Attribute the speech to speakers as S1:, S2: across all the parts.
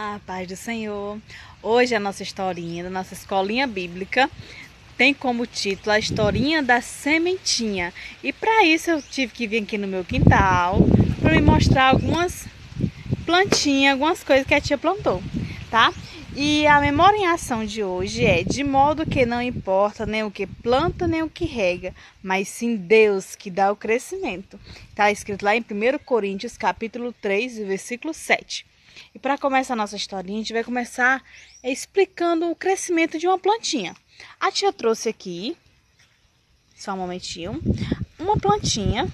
S1: Olá, paz do Senhor. Hoje a nossa historinha da nossa escolinha bíblica tem como título a historinha da sementinha. E para isso eu tive que vir aqui no meu quintal para me mostrar algumas plantinhas, algumas coisas que a tia plantou, tá? E a memória em ação de hoje é: de modo que não importa nem o que planta, nem o que rega, mas sim Deus que dá o crescimento. Está escrito lá em 1 Coríntios, capítulo 3, versículo 7. E para começar a nossa historinha, a gente vai começar explicando o crescimento de uma plantinha. A tia trouxe aqui, só um momentinho, uma plantinha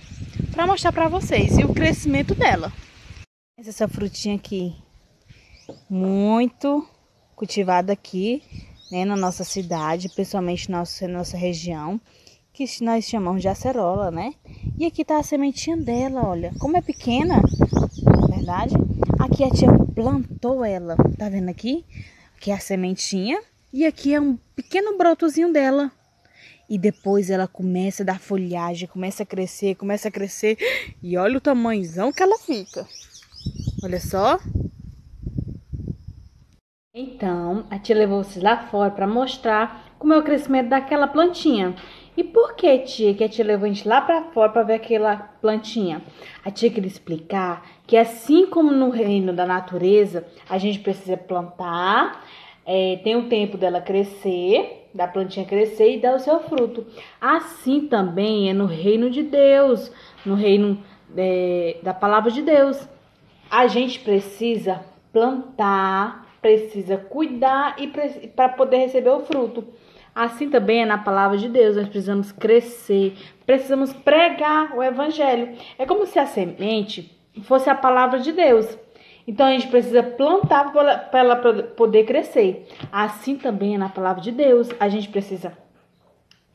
S1: para mostrar para vocês e o crescimento dela. Essa frutinha aqui, muito cultivada aqui, né, na nossa cidade, principalmente na nossa região, que nós chamamos de acerola, né? E aqui tá a sementinha dela, olha, como é pequena, na verdade. Aqui a tia plantou ela, tá vendo aqui? Aqui é a sementinha e aqui é um pequeno brotozinho dela. E depois ela começa a dar folhagem, começa a crescer e olha o tamanhozão que ela fica. Olha só. Então, a tia levou vocês lá fora para mostrar como é o crescimento daquela plantinha. E por que, tia, que a tia levou a gente lá para fora para ver aquela plantinha? A tia queria explicar que assim como no reino da natureza, a gente precisa plantar, tem o tempo dela crescer, da plantinha crescer e dar o seu fruto. Assim também é no reino de Deus, no reino da palavra de Deus. A gente precisa plantar, precisa cuidar e para poder receber o fruto. Assim também é na palavra de Deus, nós precisamos crescer, precisamos pregar o evangelho. É como se a semente fosse a palavra de Deus. Então a gente precisa plantar para ela poder crescer. Assim também é na palavra de Deus, a gente precisa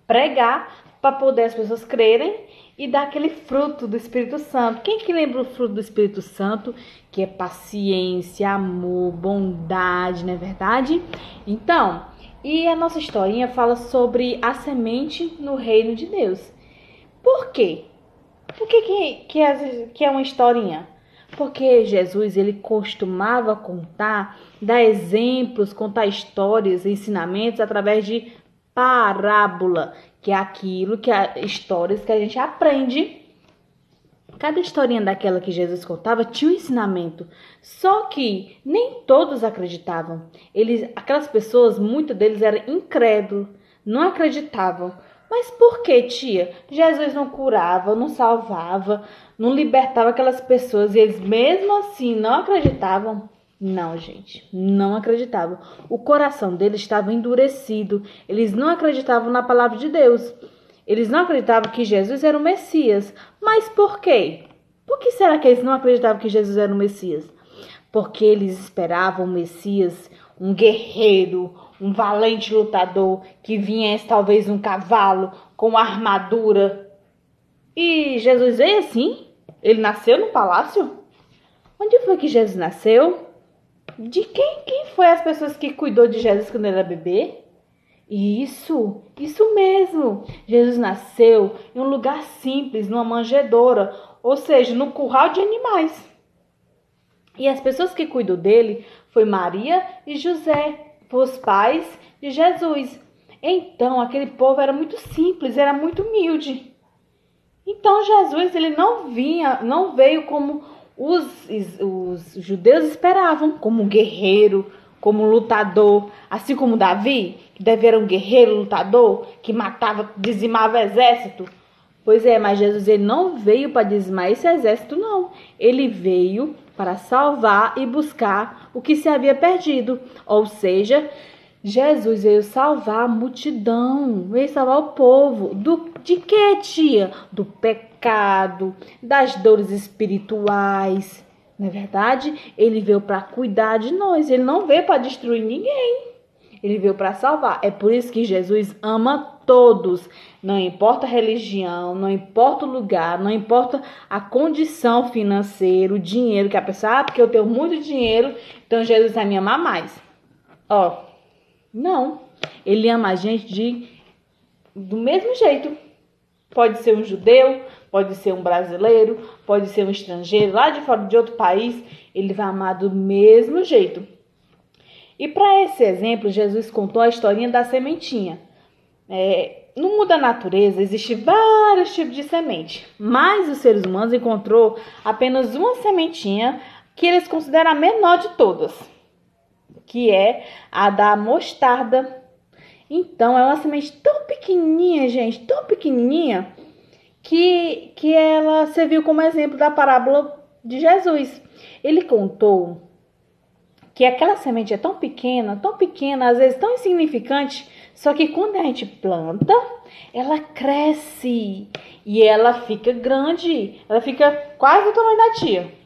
S1: pregar para poder as pessoas crerem e dar aquele fruto do Espírito Santo. Quem que lembra o fruto do Espírito Santo? Que é paciência, amor, bondade, não é verdade? Então, e a nossa historinha fala sobre a semente no reino de Deus. Por quê? Por que é uma historinha? Porque Jesus, ele costumava dar exemplos, contar histórias, ensinamentos através de parábola, que é aquilo histórias que a gente aprende. Cada historinha daquela que Jesus contava tinha um ensinamento. Só que nem todos acreditavam. Aquelas pessoas, muitos deles eram incrédulos, não acreditavam. Mas por que, tia? Jesus não curava, não salvava, não libertava aquelas pessoas e eles mesmo assim não acreditavam? Não, gente, não acreditavam. O coração deles estava endurecido. Eles não acreditavam na palavra de Deus. Eles não acreditavam que Jesus era o Messias. Mas por quê? Por que será que eles não acreditavam que Jesus era o Messias? Porque eles esperavam o Messias, um guerreiro, um valente lutador, que viesse talvez um cavalo com armadura. E Jesus veio assim? Ele nasceu no palácio? Onde foi que Jesus nasceu? De quem foi as pessoas que cuidou de Jesus quando ele era bebê? Isso mesmo. Jesus nasceu em um lugar simples, numa manjedoura, ou seja, no curral de animais. E as pessoas que cuidou dele foi Maria e José, os pais de Jesus. Então, aquele povo era muito simples, era muito humilde. Então, Jesus, ele não veio como os judeus esperavam, como um guerreiro, como um lutador, assim como Davi, que deve era um guerreiro, lutador, que matava, dizimava exército. Pois é, mas Jesus, ele não veio para dizimar esse exército, não. Ele veio para salvar e buscar o que se havia perdido. Ou seja, Jesus veio salvar a multidão, veio salvar o povo. De que, tia? Do pecado, das dores espirituais. Não é verdade? Ele veio para cuidar de nós. Ele não veio para destruir ninguém. Ele veio para salvar. É por isso que Jesus ama todos. Não importa a religião, não importa o lugar, não importa a condição financeira, o dinheiro que a pessoa... porque eu tenho muito dinheiro, então Jesus vai me amar mais. Não. Ele ama a gente do mesmo jeito. Pode ser um judeu, pode ser um brasileiro, pode ser um estrangeiro lá de fora de outro país. Ele vai amar do mesmo jeito. E para esse exemplo, Jesus contou a historinha da sementinha. No mundo da natureza, existem vários tipos de semente, mas os seres humanos encontrou apenas uma sementinha que eles consideram a menor de todas, que é a da mostarda. Então, é uma semente tão pequenininha, gente, tão pequenininha, que ela serviu como exemplo da parábola de Jesus. Ele contou que aquela semente é tão pequena, às vezes tão insignificante, só que quando a gente planta, ela cresce e ela fica grande, ela fica quase do tamanho da tia.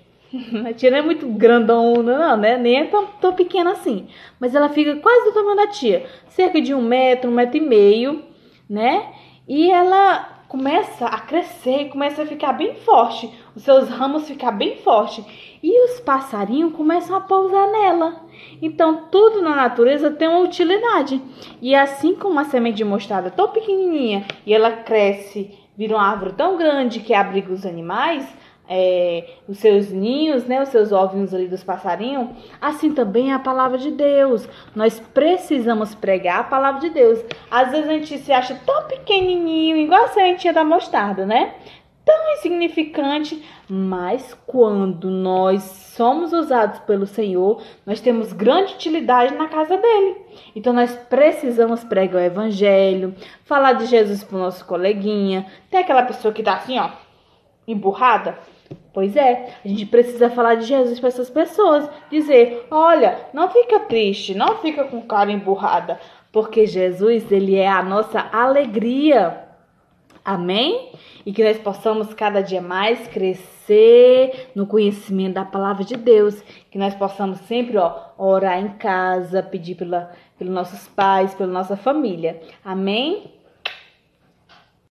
S1: A tia não é muito grandona, não, né? Nem é tão pequena assim, mas ela fica quase do tamanho da tia, cerca de 1 metro e meio, né? E ela começa a crescer, começa a ficar bem forte, os seus ramos ficam bem fortes e os passarinhos começam a pousar nela. Então, tudo na natureza tem uma utilidade. E assim como a semente de mostarda tão pequenininha e ela cresce, vira uma árvore tão grande que abriga os animais, os seus ninhos, né, os seus ovinhos ali dos passarinhos, assim também é a palavra de Deus. Nós precisamos pregar a palavra de Deus. Às vezes a gente se acha tão pequenininho, igual a sementinha da mostarda, né? Tão insignificante, mas quando nós somos usados pelo Senhor, nós temos grande utilidade na casa dele. Então nós precisamos pregar o evangelho, falar de Jesus pro nosso coleguinha. Tem aquela pessoa que tá assim, ó, emburrada? Pois é, a gente precisa falar de Jesus para essas pessoas, dizer, olha, não fica triste, não fica com cara emburrada, porque Jesus, ele é a nossa alegria. Amém? E que nós possamos cada dia mais crescer no conhecimento da palavra de Deus, que nós possamos sempre orar em casa, pedir pelos nossos pais, pela nossa família. Amém?